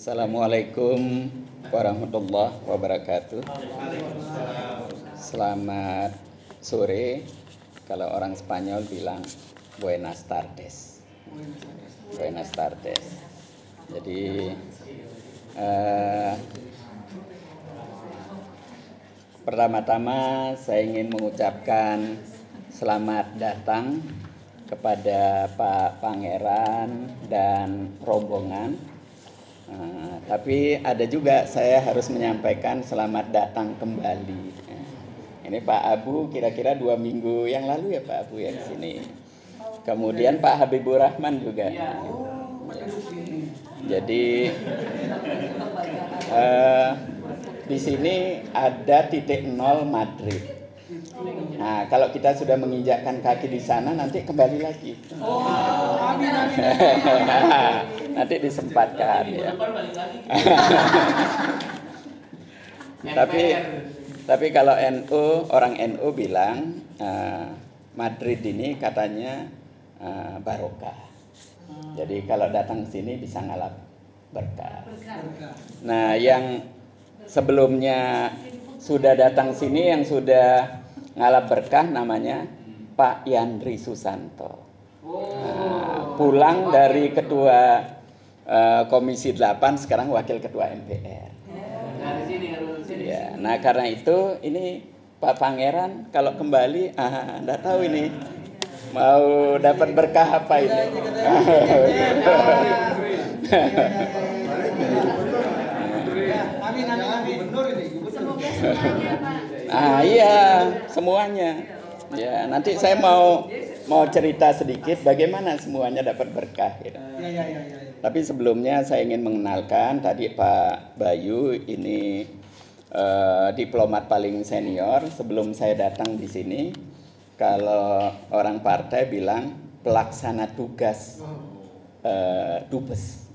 Assalamualaikum warahmatullahi wabarakatuh. Selamat sore. Kalau orang Spanyol bilang buenas tardes. Buenas tardes. Jadi pertama-tama saya ingin mengucapkan selamat datang kepada Pak Pangeran dan rombongan. Tapi ada juga saya harus menyampaikan selamat datang kembali. Ini Pak Abu kira-kira 2 minggu yang lalu ya Pak Abu ya di sini. Kemudian Pak Habibur Rahman juga. Jadi di sini ada titik nol Madrid. Nah, kalau kita sudah menginjakkan kaki di sana, nanti kembali lagi. Nanti disempatkan ya. Tapi kalau orang NU bilang Madrid ini katanya barokah. Jadi kalau datang ke sini bisa ngalap berkah. Nah, yang sebelumnya sudah datang sini yang sudah ngalap berkah namanya Pak Yandri Susanto. Pulang dari ketua Komisi 8 sekarang wakil ketua MPR. Ya, nah karena itu ini Pak Pangeran kalau kembali enggak tahu ini mau dapat berkah apa ini. Iya, semuanya. Ya, nanti saya mau cerita sedikit bagaimana semuanya dapat berkah. Gitu. Tapi sebelumnya saya ingin mengenalkan tadi Pak Bayu ini diplomat paling senior. Sebelum saya datang di sini, kalau orang partai bilang pelaksana tugas dubes.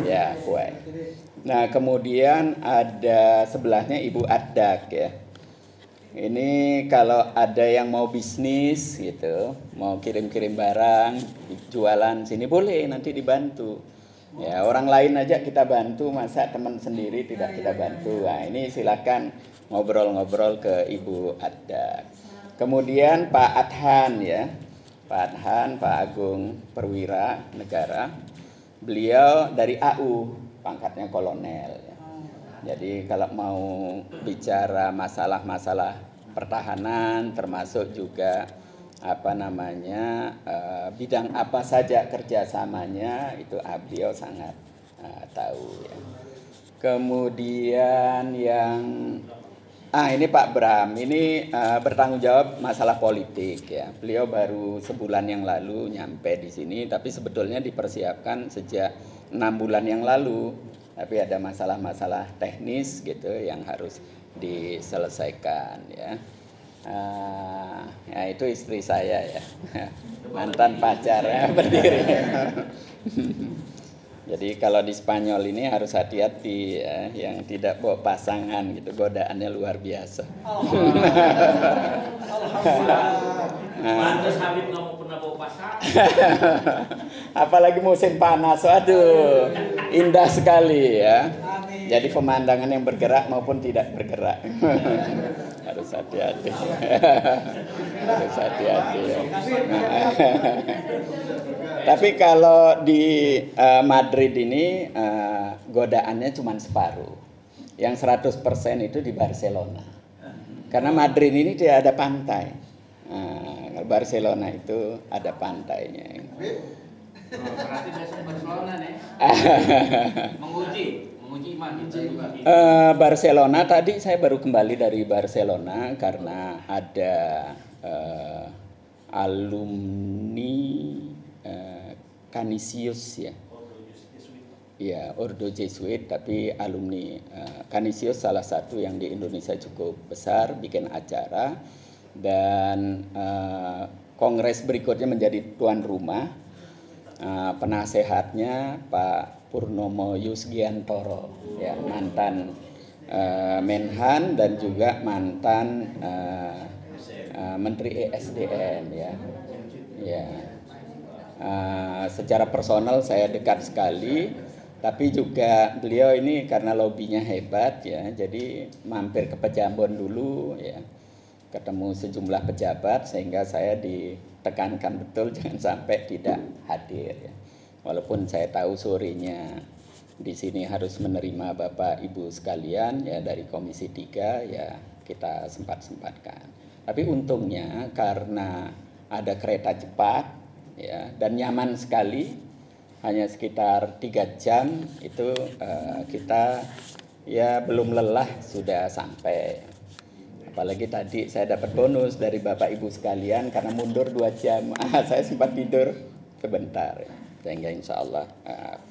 Ya, kuai. Nah, kemudian ada sebelahnya Ibu Adak ya. Ini kalau ada yang mau bisnis gitu, mau kirim-kirim barang, jualan sini boleh nanti dibantu. Ya, orang lain aja kita bantu, masa teman sendiri tidak kita bantu. Nah, ini silakan ngobrol-ngobrol ke Ibu Adak. Kemudian Pak Adhan ya. Pak Adhan, Pak Agung Perwira Negara. Beliau dari AU, pangkatnya kolonel ya. Jadi kalau mau bicara masalah-masalah pertahanan termasuk juga bidang apa saja kerjasamanya itu beliau sangat tahu ya. Kemudian yang ini Pak Bram ini bertanggung jawab masalah politik ya. Beliau baru sebulan yang lalu nyampe di sini, tapi sebetulnya dipersiapkan sejak 6 bulan yang lalu. Tapi ada masalah-masalah teknis gitu yang harus diselesaikan ya. Ya itu istri saya ya, mantan pacar ya, berdiri. Jadi kalau di Spanyol ini harus hati-hati ya, yang tidak bawa pasangan gitu, godaannya luar biasa. Pantes Habib nggak mau pernah bawa pasangan. Apalagi musim panas, waduh, indah sekali ya. Jadi pemandangan yang bergerak maupun tidak bergerak. Harus hati-hati. Harus hati-hati ya. Tapi kalau di Madrid ini godaannya cuma separuh. Yang 100% itu di Barcelona. Karena Madrid ini tidak ada pantai. Barcelona itu ada pantainya. Berarti besok Barcelona nih. Menguji iman juga. Barcelona tadi saya baru kembali dari Barcelona karena ada alumni Canisius ya. Ya, Ordo Jesuit, tapi alumni Canisius salah satu yang di Indonesia cukup besar bikin acara dan kongres berikutnya menjadi tuan rumah. Penasehatnya Pak Purnomo Yusgiantoro ya, mantan Menhan dan juga mantan Menteri ESDM ya. Ya. Secara personal saya dekat sekali Tapi juga beliau ini karena lobbynya hebat ya, jadi mampir ke Pejambon dulu ya, ketemu sejumlah pejabat sehingga saya ditekankan betul jangan sampai tidak hadir ya. Walaupun saya tahu sorenya di sini harus menerima Bapak Ibu sekalian ya dari Komisi 3 ya kita sempat-sempatkan. Tapi untungnya karena ada kereta cepat ya dan nyaman sekali. Hanya sekitar 3 jam itu kita ya belum lelah sudah sampai. Apalagi tadi saya dapat bonus dari Bapak Ibu sekalian karena mundur 2 jam. Saya sempat tidur sebentar ya. Sehingga insya Allah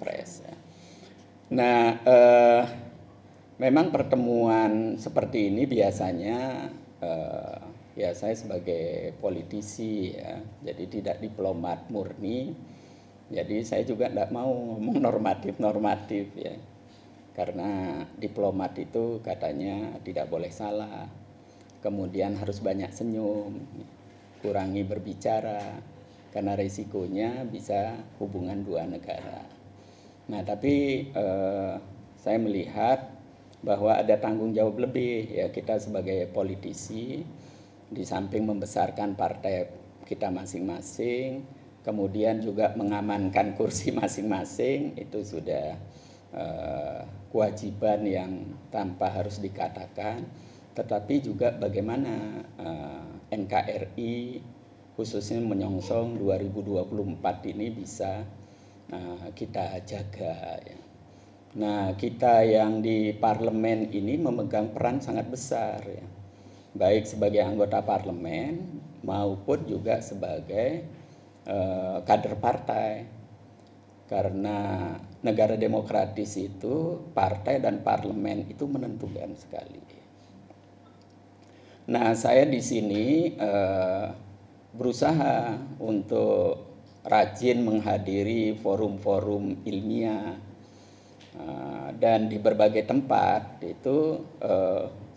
fresh ya. Nah memang pertemuan seperti ini biasanya ya saya sebagai politisi ya, jadi tidak diplomat murni. Jadi saya juga tidak mau ngomong normatif ya, karena diplomat itu katanya tidak boleh salah, kemudian harus banyak senyum, kurangi berbicara, karena risikonya bisa hubungan 2 negara. Nah tapi saya melihat bahwa ada tanggung jawab lebih ya kita sebagai politisi, di samping membesarkan partai kita masing-masing, kemudian juga mengamankan kursi masing-masing, itu sudah kewajiban yang tanpa harus dikatakan. Tetapi juga bagaimana NKRI khususnya menyongsong 2024 ini bisa kita jaga ya. Nah kita yang di parlemen ini memegang peran sangat besar ya, baik sebagai anggota parlemen maupun juga sebagai kader partai, karena negara demokratis itu partai dan parlemen itu menentukan sekali. Nah saya di sini berusaha untuk rajin menghadiri forum-forum ilmiah dan di berbagai tempat itu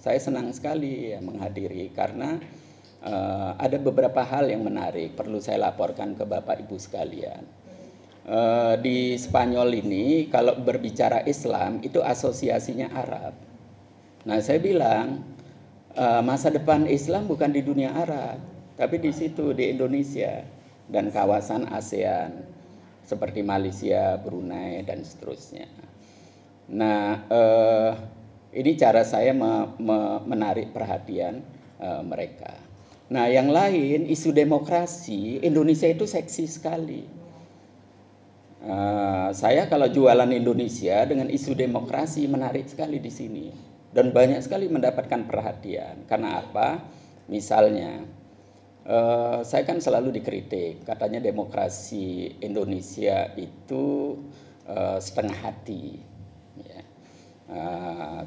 saya senang sekali ya menghadiri karena ada beberapa hal yang menarik perlu saya laporkan ke Bapak Ibu sekalian. Di Spanyol ini kalau berbicara Islam itu asosiasinya Arab. Nah saya bilang masa depan Islam bukan di dunia Arab, tapi di situ di Indonesia dan kawasan ASEAN seperti Malaysia, Brunei dan seterusnya. Nah ini cara saya menarik perhatian mereka. Nah yang lain isu demokrasi Indonesia itu seksi sekali. Saya kalau jualan Indonesia dengan isu demokrasi menarik sekali di sini dan banyak sekali mendapatkan perhatian. Karena apa? Misalnya saya kan selalu dikritik katanya demokrasi Indonesia itu setengah hati ya.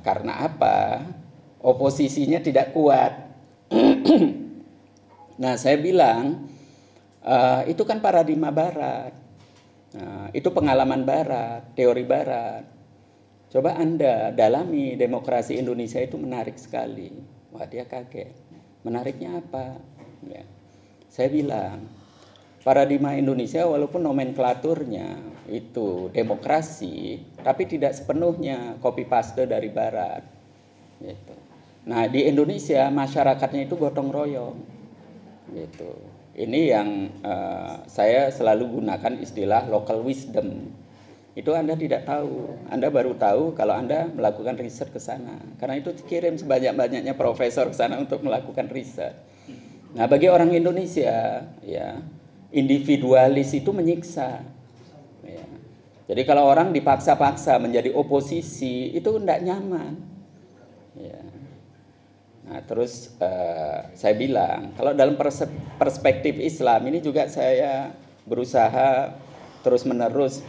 Karena apa? Oposisinya tidak kuat. Nah saya bilang itu kan paradigma barat, itu pengalaman barat, teori barat. Coba Anda dalami demokrasi Indonesia itu menarik sekali. Wah dia kaget, menariknya apa? Ya. Saya bilang paradigma Indonesia walaupun nomenklaturnya itu demokrasi, tapi tidak sepenuhnya copy paste dari barat. Gitu. Nah di Indonesia masyarakatnya itu gotong royong. Gitu. Ini yang saya selalu gunakan istilah local wisdom. Itu Anda tidak tahu. Anda baru tahu kalau Anda melakukan riset ke sana. Karena itu dikirim sebanyak-banyaknya profesor ke sana untuk melakukan riset. Nah, bagi orang Indonesia, ya, individualis itu menyiksa. Ya. Jadi kalau orang dipaksa-paksa menjadi oposisi, itu tidak nyaman. Ya. Nah, terus saya bilang, kalau dalam perspektif Islam ini juga saya berusaha terus-menerus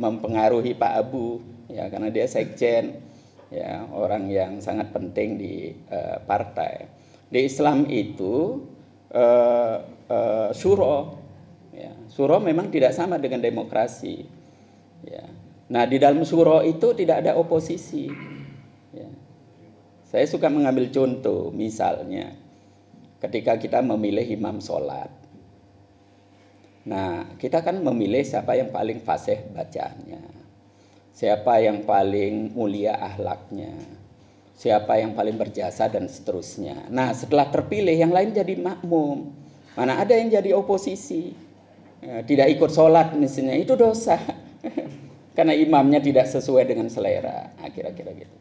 mempengaruhi Pak Abu, ya, karena dia sekjen, ya, orang yang sangat penting di partai. Di Islam itu syuro, ya, syuro memang tidak sama dengan demokrasi. Ya. Nah, di dalam syuro itu tidak ada oposisi. Ya. Saya suka mengambil contoh, misalnya ketika kita memilih imam sholat. Nah, kita kan memilih siapa yang paling fasih bacaannya. siapa yang paling mulia akhlaknya, siapa yang paling berjasa dan seterusnya. Nah, setelah terpilih yang lain jadi makmum. Mana ada yang jadi oposisi, tidak ikut sholat misalnya, itu dosa. Karena imamnya tidak sesuai dengan selera, kira-kira gitu.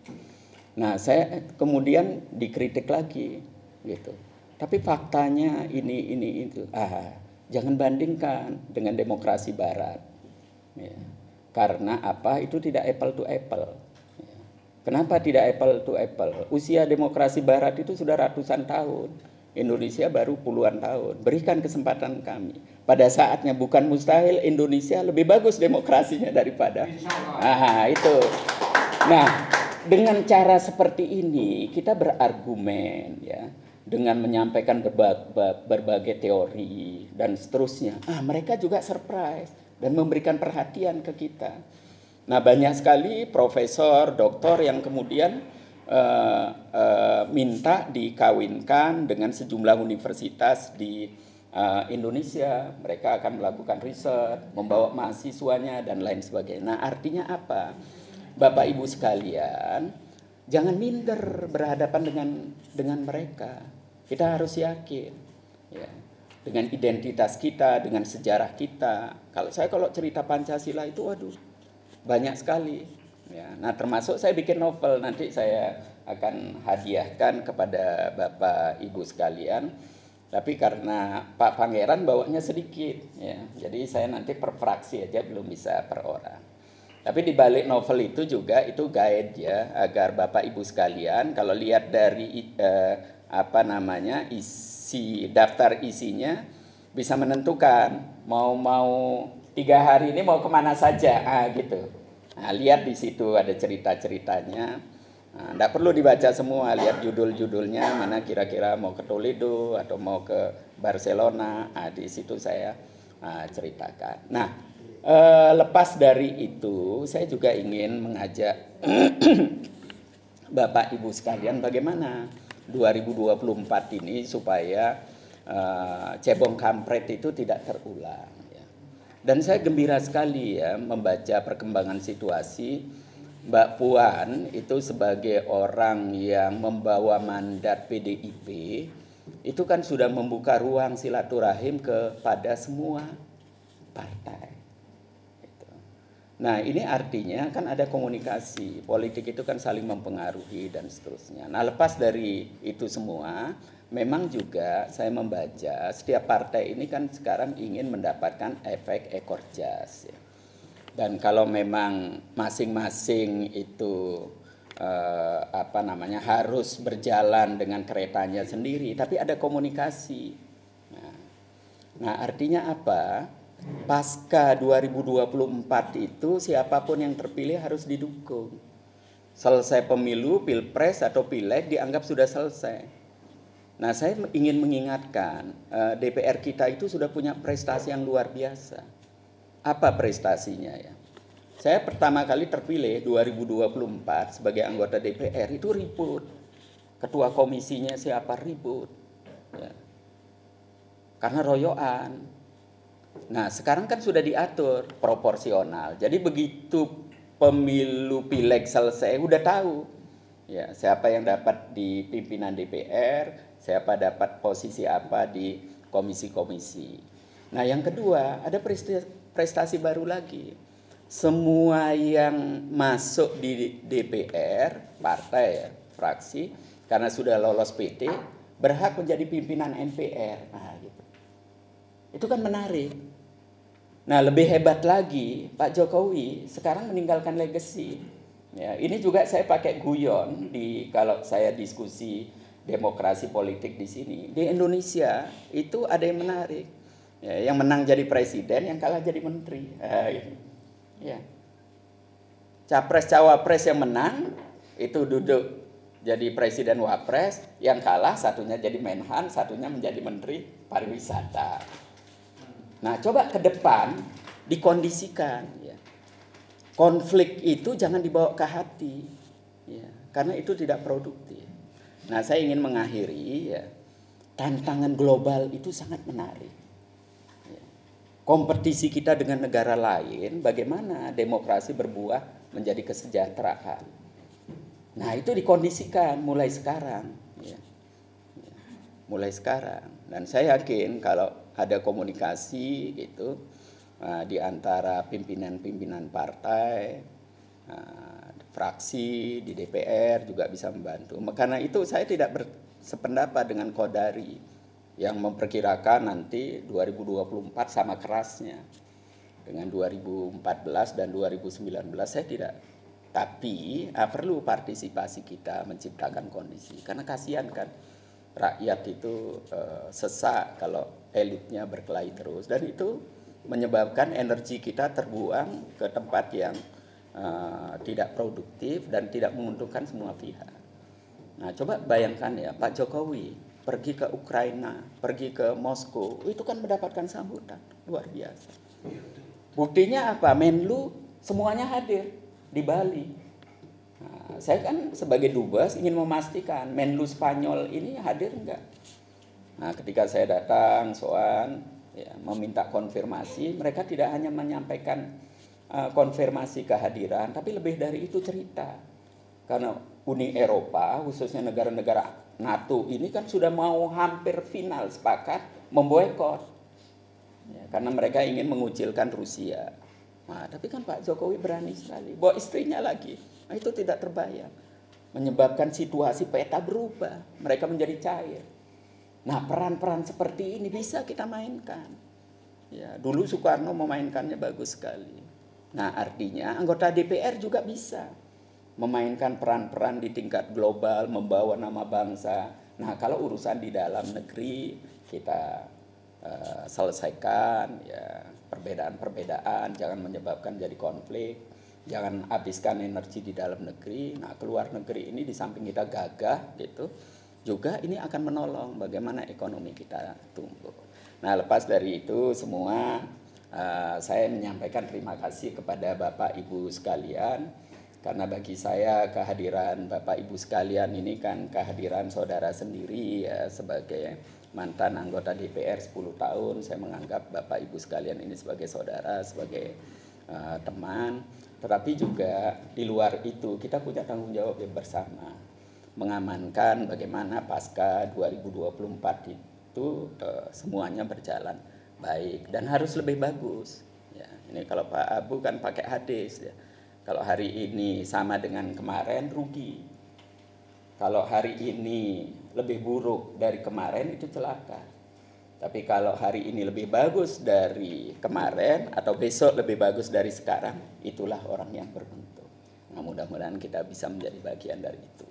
Nah, saya kemudian dikritik lagi gitu. Tapi faktanya ini itu. Jangan bandingkan dengan demokrasi barat. Ya. Karena apa? Itu tidak apple to apple. Ya. Kenapa tidak apple to apple? Usia demokrasi barat itu sudah ratusan tahun. Indonesia baru puluhan tahun. Berikan kesempatan kami. Pada saatnya bukan mustahil Indonesia lebih bagus demokrasinya daripada. Itu. Nah, dengan cara seperti ini kita berargumen ya, dengan menyampaikan berbagai teori dan seterusnya. Mereka juga surprise dan memberikan perhatian ke kita. Nah, banyak sekali profesor, doktor yang kemudian minta dikawinkan dengan sejumlah universitas di Indonesia. Mereka akan melakukan riset, membawa mahasiswanya dan lain sebagainya. Nah, artinya apa? Bapak Ibu sekalian, jangan minder berhadapan dengan mereka. Kita harus yakin ya, dengan identitas kita, dengan sejarah kita. Kalau cerita Pancasila itu waduh banyak sekali ya. Nah, termasuk saya bikin novel, nanti saya akan hadiahkan kepada Bapak Ibu sekalian. Tapi karena Pak Pangeran bawanya sedikit ya, jadi saya nanti per fraksi aja, belum bisa per orang. Tapi di balik novel itu juga itu guide ya, agar Bapak Ibu sekalian kalau lihat dari isi daftar isinya bisa menentukan mau 3 hari ini mau kemana saja, gitu. Nah, lihat di situ ada cerita-ceritanya. Nggak perlu dibaca semua, lihat judul-judulnya mana kira-kira mau ke Toledo atau mau ke Barcelona. Di situ saya ceritakan. Nah, lepas dari itu saya juga ingin mengajak Bapak Ibu sekalian bagaimana 2024 ini supaya cebong kampret itu tidak terulang ya. Dan saya gembira sekali ya membaca perkembangan situasi. Mbak Puan itu sebagai orang yang membawa mandat PDIP itu kan sudah membuka ruang silaturahim kepada semua partai. Nah, ini artinya kan ada komunikasi, politik itu kan saling mempengaruhi dan seterusnya. Nah, lepas dari itu semua, memang juga saya membaca setiap partai ini kan sekarang ingin mendapatkan efek ekor jas. Ya. Dan kalau memang masing-masing itu harus berjalan dengan keretanya sendiri, tapi ada komunikasi. Nah, artinya apa? Pasca 2024 itu siapapun yang terpilih harus didukung. Selesai pemilu, pilpres atau pileg dianggap sudah selesai. Nah, saya ingin mengingatkan DPR kita itu sudah punya prestasi yang luar biasa. Apa prestasinya ya? Saya pertama kali terpilih 2024 sebagai anggota DPR itu ribut. Ketua komisinya siapa ribut. Ya. Karena royoan. Nah, sekarang kan sudah diatur proporsional. Jadi begitu pemilu pileg selesai udah tahu ya siapa yang dapat di pimpinan DPR, siapa dapat posisi apa di komisi-komisi. Nah, yang kedua, ada prestasi baru lagi. Semua yang masuk di DPR, partai ya, fraksi, karena sudah lolos PT, berhak menjadi pimpinan MPR. Nah, gitu. Itu kan menarik. Nah, lebih hebat lagi, Pak Jokowi sekarang meninggalkan legacy. Ya, ini juga saya pakai guyon kalau saya diskusi demokrasi politik di sini. Di Indonesia itu ada yang menarik. Ya, yang menang jadi presiden, yang kalah jadi menteri. Ya. Capres cawapres yang menang itu duduk jadi presiden wapres, yang kalah satunya jadi menhan, satunya menjadi menteri pariwisata. Nah, coba ke depan dikondisikan ya. Konflik itu jangan dibawa ke hati ya, karena itu tidak produktif. Nah, saya ingin mengakhiri ya, tantangan global itu sangat menarik ya. Kompetisi kita dengan negara lain, bagaimana demokrasi berbuah menjadi kesejahteraan. Nah itu dikondisikan mulai sekarang, ya. Mulai sekarang. Dan saya yakin kalau ada komunikasi gitu di antara pimpinan-pimpinan partai, fraksi di DPR juga bisa membantu. Karena itu saya tidak bersependapat dengan Qodari yang memperkirakan nanti 2024 sama kerasnya dengan 2014 dan 2019. Saya tidak. Tapi perlu partisipasi kita menciptakan kondisi. Karena kasihan kan rakyat itu sesak kalau elitnya berkelahi terus. Dan itu menyebabkan energi kita terbuang ke tempat yang tidak produktif dan tidak menguntungkan semua pihak. Nah coba bayangkan ya, Pak Jokowi pergi ke Ukraina, pergi ke Moskow, itu kan mendapatkan sambutan luar biasa. Buktinya apa? Menlu semuanya hadir di Bali. Nah, saya kan sebagai dubes ingin memastikan Menlu Spanyol ini hadir enggak. Nah ketika saya datang soal ya, meminta konfirmasi, mereka tidak hanya menyampaikan konfirmasi kehadiran, tapi lebih dari itu cerita. Karena Uni Eropa, khususnya negara-negara NATO ini kan sudah mau hampir final sepakat memboikot. Ya, karena mereka ingin mengucilkan Rusia. Nah, tapi kan Pak Jokowi berani sekali, bawa istrinya lagi. Nah, itu tidak terbayang. Menyebabkan situasi peta berubah, mereka menjadi cair. Nah, peran-peran seperti ini bisa kita mainkan. Ya, dulu Soekarno memainkannya bagus sekali. Nah, artinya anggota DPR juga bisa memainkan peran-peran di tingkat global, membawa nama bangsa. Nah, kalau urusan di dalam negeri kita selesaikan, ya perbedaan-perbedaan, jangan menyebabkan jadi konflik, jangan habiskan energi di dalam negeri. Nah, keluar negeri ini di samping kita gagah gitu, juga ini akan menolong bagaimana ekonomi kita tumbuh. Nah, lepas dari itu semua, saya menyampaikan terima kasih kepada Bapak Ibu sekalian, karena bagi saya kehadiran Bapak Ibu sekalian ini kan kehadiran saudara sendiri ya, sebagai mantan anggota DPR 10 tahun, saya menganggap Bapak Ibu sekalian ini sebagai saudara, sebagai teman. Tetapi juga di luar itu kita punya tanggung jawab yang bersama, mengamankan bagaimana pasca 2024 itu semuanya berjalan baik dan harus lebih bagus. Ya, ini kalau Pak Abu kan pakai hadis ya. Kalau hari ini sama dengan kemarin rugi. Kalau hari ini lebih buruk dari kemarin itu celaka. Tapi kalau hari ini lebih bagus dari kemarin atau besok lebih bagus dari sekarang, itulah orang yang beruntung. Nah, mudah-mudahan kita bisa menjadi bagian dari itu.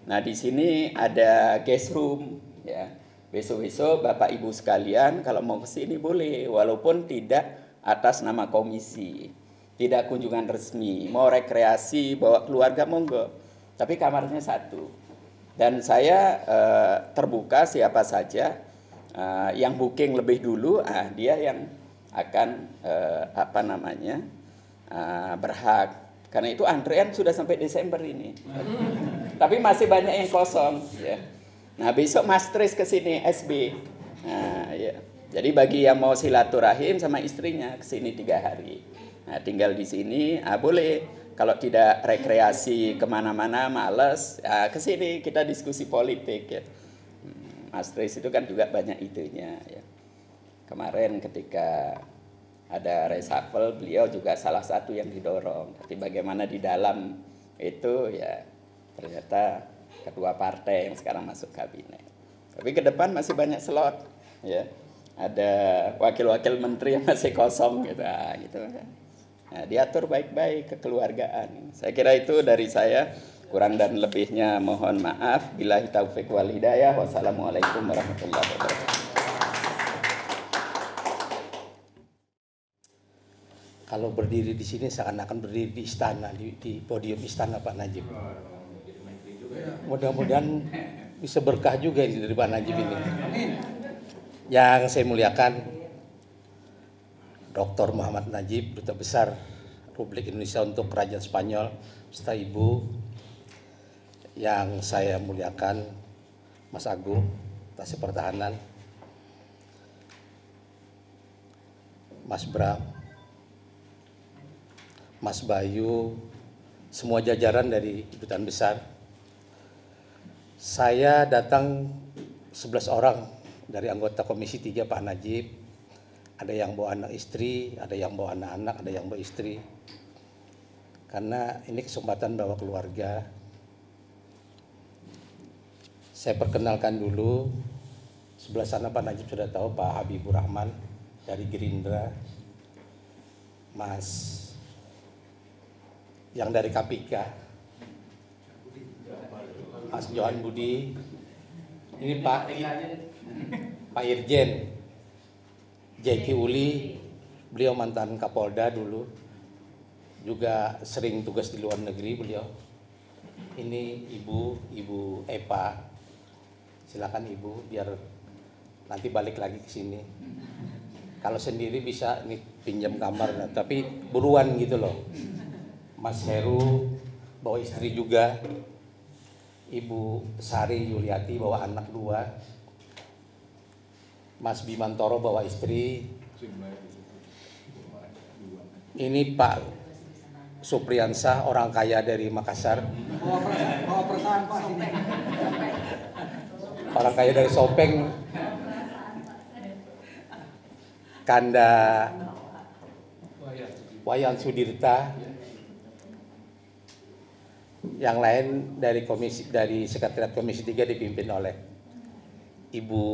Nah, di sini ada guest room ya. Besok-besok Bapak Ibu sekalian kalau mau ke sini boleh, walaupun tidak atas nama komisi, tidak kunjungan resmi, mau rekreasi bawa keluarga monggo. Tapi kamarnya satu. Dan saya terbuka siapa saja yang booking lebih dulu, dia yang akan berhak. Karena itu antrean sudah sampai Desember ini. Tapi masih banyak yang kosong ya. Nah, besok Mas Tris ke sini SB. Nah, ya. Jadi bagi yang mau silaturahim sama istrinya ke sini 3 hari. Nah, tinggal di sini boleh. Kalau tidak rekreasi kemana-mana males, ke sini kita diskusi politik ya. Mas Tris itu kan juga banyak itunya ya. Kemarin ketika ada reshuffle, beliau juga salah satu yang didorong. Tapi bagaimana di dalam itu ya ternyata ketua partai yang sekarang masuk kabinet. Tapi ke depan masih banyak slot ya. Ada wakil-wakil menteri yang masih kosong gitu. Nah, diatur baik-baik kekeluargaan. Saya kira itu dari saya. Kurang dan lebihnya mohon maaf. Billahi taufiq wal hidayah. Wassalamualaikum warahmatullahi wabarakatuh. Kalau berdiri di sini seakan-akan berdiri di istana, di podium istana Pak Najib. Mudah-mudahan bisa berkah juga ini dari Pak Najib ini. Yang saya muliakan Dr. Muhammad Najib, Duta Besar Republik Indonesia untuk Kerajaan Spanyol, serta Ibu. Yang saya muliakan Mas Agung, Atas Pertahanan, Mas Bram, Mas Bayu, semua jajaran dari Kedutaan Besar. Saya datang 11 orang dari anggota Komisi 3 Pak Najib. Ada yang bawa anak istri, ada yang bawa anak-anak, ada yang bawa istri. Karena ini kesempatan bawa keluarga. Saya perkenalkan dulu, sebelah sana Pak Najib sudah tahu, Pak Habibur Rahman dari Gerindra, Mas yang dari KPK, Mas Johan Budi, ini Pak Irjen Jeki Uli, beliau mantan Kapolda dulu, juga sering tugas di luar negeri beliau. Ini Ibu Epa, silakan Ibu biar nanti balik lagi ke sini. Kalau sendiri bisa nih pinjam kamar, tapi buruan gitu loh. Mas Heru bawa istri juga, Ibu Sari Yuliati bawa anak 2, Mas Bimantoro bawa istri. Ini Pak Supriyansah, orang kaya dari Makassar. Orang kaya dari Sopeng. Kanda Wayan Sudirta. Yang lain dari Sekretariat Komisi 3 dipimpin oleh Ibu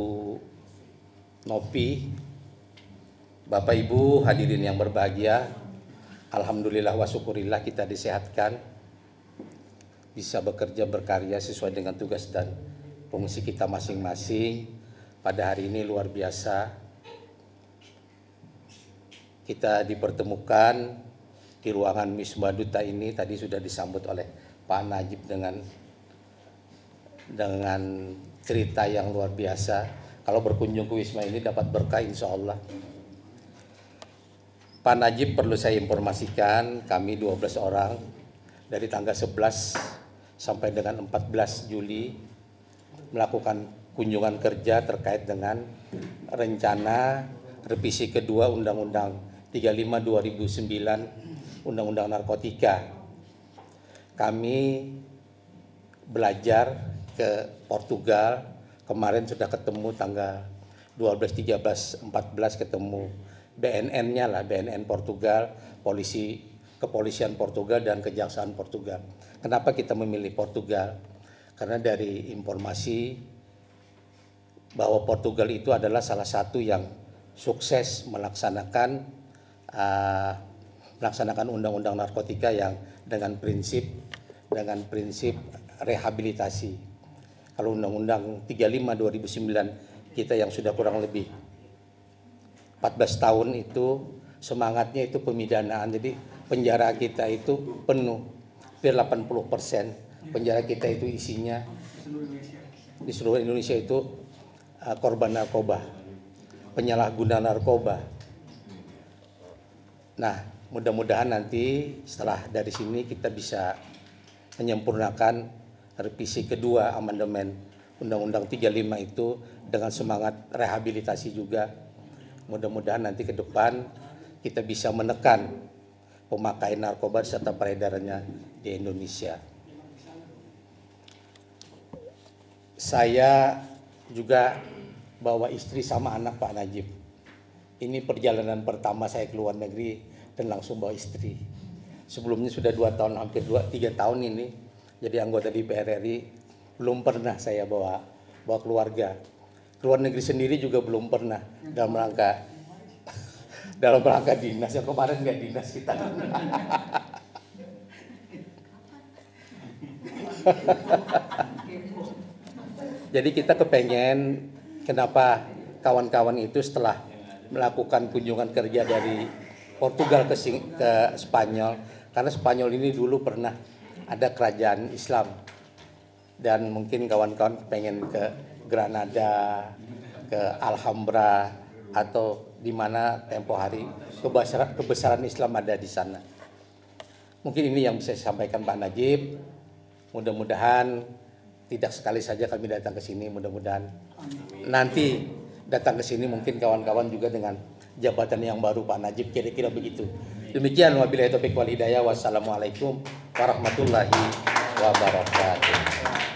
Nopi. Bapak Ibu hadirin yang berbahagia, alhamdulillah wa syukurillah kita disehatkan, bisa bekerja berkarya sesuai dengan tugas dan fungsi kita masing-masing. Pada hari ini luar biasa, kita dipertemukan di ruangan Wisma Duta ini. Tadi sudah disambut oleh Pak Najib dengan cerita yang luar biasa. Kalau berkunjung ke Wisma ini dapat berkah insya Allah. Pak Najib perlu saya informasikan, kami 12 orang dari tanggal 11 sampai dengan 14 Juli melakukan kunjungan kerja terkait dengan rencana revisi kedua Undang-Undang 35 2009 Undang-Undang Narkotika. Kami belajar ke Portugal. Kemarin sudah ketemu tanggal 12, 13, 14 ketemu BNN-nya lah, BNN Portugal, kepolisian Portugal dan kejaksaan Portugal. Kenapa kita memilih Portugal? Karena dari informasi bahwa Portugal itu adalah salah satu yang sukses melaksanakan undang-undang narkotika yang dengan prinsip rehabilitasi. Kalau Undang-Undang 35 2009 kita yang sudah kurang lebih 14 tahun itu semangatnya itu pemidanaan. Jadi penjara kita itu penuh, hampir 80% penjara kita itu isinya di seluruh Indonesia itu korban narkoba, penyalahguna narkoba. Nah, mudah-mudahan nanti setelah dari sini kita bisa menyempurnakan revisi kedua amandemen Undang-Undang 35 itu dengan semangat rehabilitasi juga. Mudah-mudahan nanti ke depan kita bisa menekan pemakaian narkoba serta peredarannya di Indonesia. Saya juga bawa istri sama anak Pak Najib. Ini perjalanan pertama saya ke luar negeri dan langsung bawa istri. Sebelumnya sudah 2 tahun, hampir 3 tahun ini jadi anggota DPR RI, belum pernah saya bawa keluarga. Keluar negeri sendiri juga belum pernah dalam rangka dinas. Yang kemarin nggak dinas kita. Jadi kita kepengen kenapa kawan-kawan itu setelah melakukan kunjungan kerja dari Portugal ke Spanyol, karena Spanyol ini dulu pernah ada kerajaan Islam dan mungkin kawan-kawan pengen ke Granada, ke Alhambra atau di mana tempo hari kebesaran Islam ada di sana. Mungkin ini yang bisa saya sampaikan Pak Najib. Mudah-mudahan tidak sekali saja kami datang ke sini, mudah-mudahan nanti datang ke sini mungkin kawan-kawan juga dengan jabatan yang baru Pak Najib, kira-kira begitu. Demikian wabillahi taufiq wal hidayah. Wassalamualaikum warahmatullahi wabarakatuh.